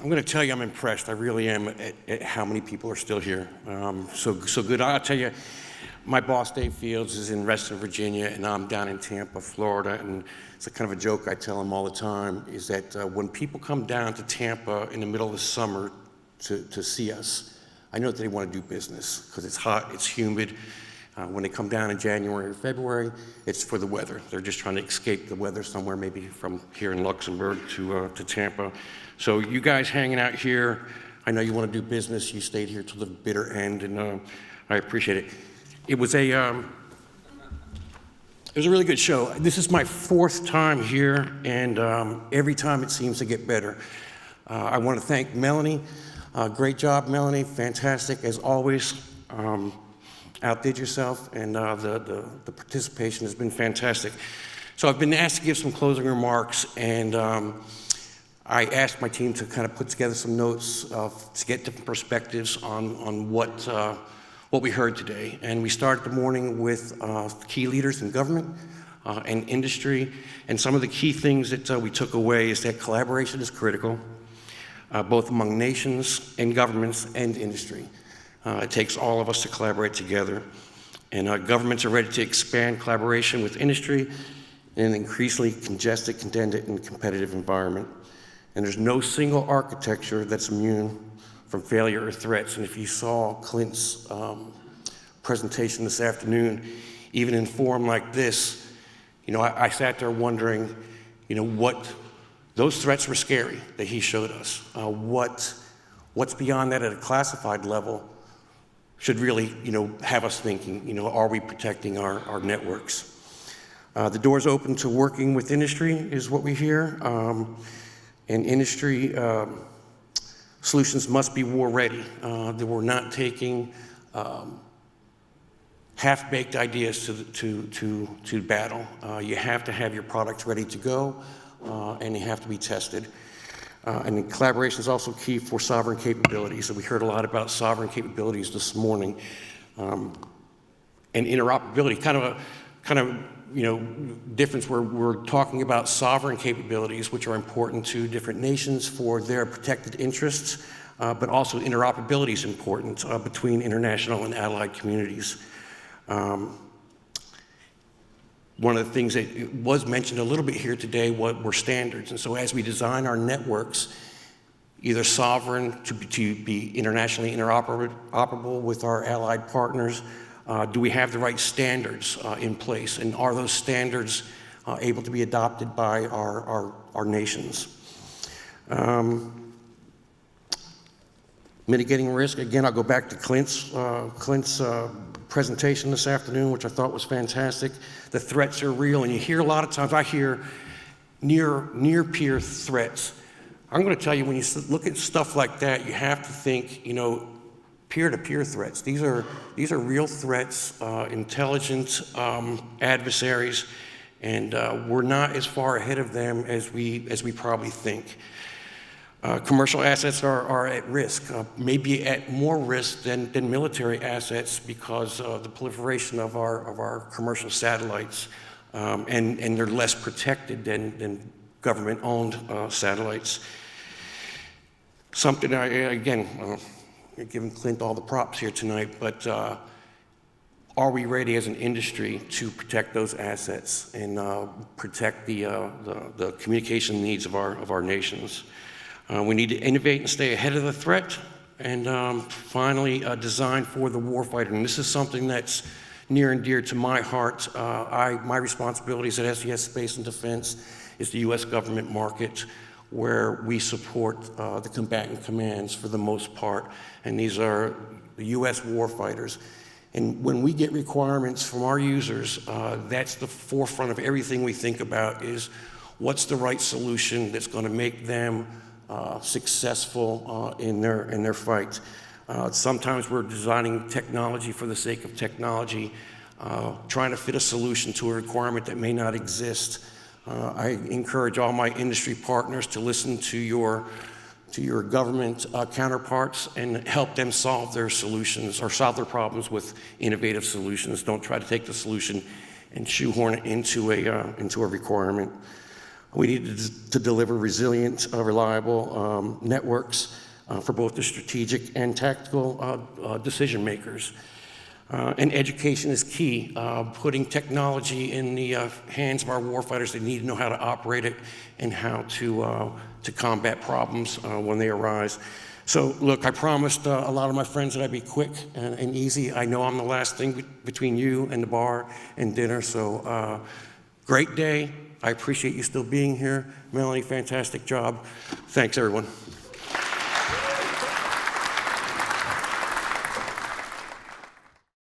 I'm going to tell you I'm impressed. I really am at how many people are still here. So good. I'll tell you, my boss, Dave Fields, is in Reston, Virginia, and I'm down in Tampa, Florida. And it's a kind of a joke I tell him all the time, is that when people come down to Tampa in the middle of the summer to see us, I know that they want to do business because it's hot, it's humid. When they come down in January or February, it's for the weather. They're just trying to escape the weather somewhere, maybe from here in Luxembourg to Tampa. So you guys hanging out here, I know you want to do business. You stayed here till the bitter end, and I appreciate it. It was a really good show. This is my 4th time here, and every time it seems to get better. I want to thank Melanie. Great job, Melanie. Fantastic as always. Outdid yourself, and the participation has been fantastic. So I've been asked to give some closing remarks, and I asked my team to kind of put together some notes to get different perspectives on what we heard today. And we started the morning with key leaders in government and industry, and some of the key things that we took away is that collaboration is critical, both among nations and governments and industry. It takes all of us to collaborate together, and governments are ready to expand collaboration with industry in an increasingly congested, contended, and competitive environment. And there's no single architecture that's immune from failure or threats. And if you saw Clint's presentation this afternoon, even in form like this, I sat there wondering, what those threats were scary that he showed us. What's beyond that at a classified level should really, have us thinking, are we protecting our networks? The door's open to working with industry is what we hear. And industry solutions must be war ready. That we're not taking half-baked ideas to battle. You have to have your products ready to go, and they have to be tested. And collaboration is also key for sovereign capabilities. So we heard a lot about sovereign capabilities this morning, and interoperability. Kind of difference where we're talking about sovereign capabilities, which are important to different nations for their protected interests, but also interoperability is important between international and allied communities. One of the things that was mentioned a little bit here today were standards. And so as we design our networks, either sovereign to be internationally interoperable with our allied partners, do we have the right standards in place? And are those standards able to be adopted by our nations? Mitigating risk, again, I'll go back to Clint's presentation this afternoon, which I thought was fantastic. The threats are real, and you hear a lot of times, I hear near-peer threats. I'm going to tell you, when you look at stuff like that, you have to think, peer-to-peer threats. These are real threats, intelligent adversaries, and we're not as far ahead of them as we probably think. Commercial assets are at risk, maybe at more risk than military assets because of the proliferation of our commercial satellites, and they're less protected than government-owned satellites. Something, again, giving Clint all the props here tonight, but are we ready as an industry to protect those assets and protect the communication needs of our nations? We need to innovate and stay ahead of the threat, and finally, design for the warfighter. And this is something that's near and dear to my heart. My responsibilities at SES Space and Defense is the U.S. government market, where we support the combatant commands for the most part, and these are the U.S. warfighters. And when we get requirements from our users, that's the forefront of everything we think about, is what's the right solution that's going to make them successful in their fight. Sometimes we're designing technology for the sake of technology, trying to fit a solution to a requirement that may not exist. I encourage all my industry partners to listen to your government counterparts and help them solve their solutions or solve their problems with innovative solutions. Don't try to take the solution and shoehorn it into a requirement. We needed to deliver resilient, reliable networks for both the strategic and tactical decision makers. And education is key, putting technology in the hands of our warfighters. They need to know how to operate it and how to combat problems when they arise. So look, I promised a lot of my friends that I'd be quick and easy. I know I'm the last thing between you and the bar and dinner, so great day. I appreciate you still being here. Melanie, fantastic job. Thanks, everyone.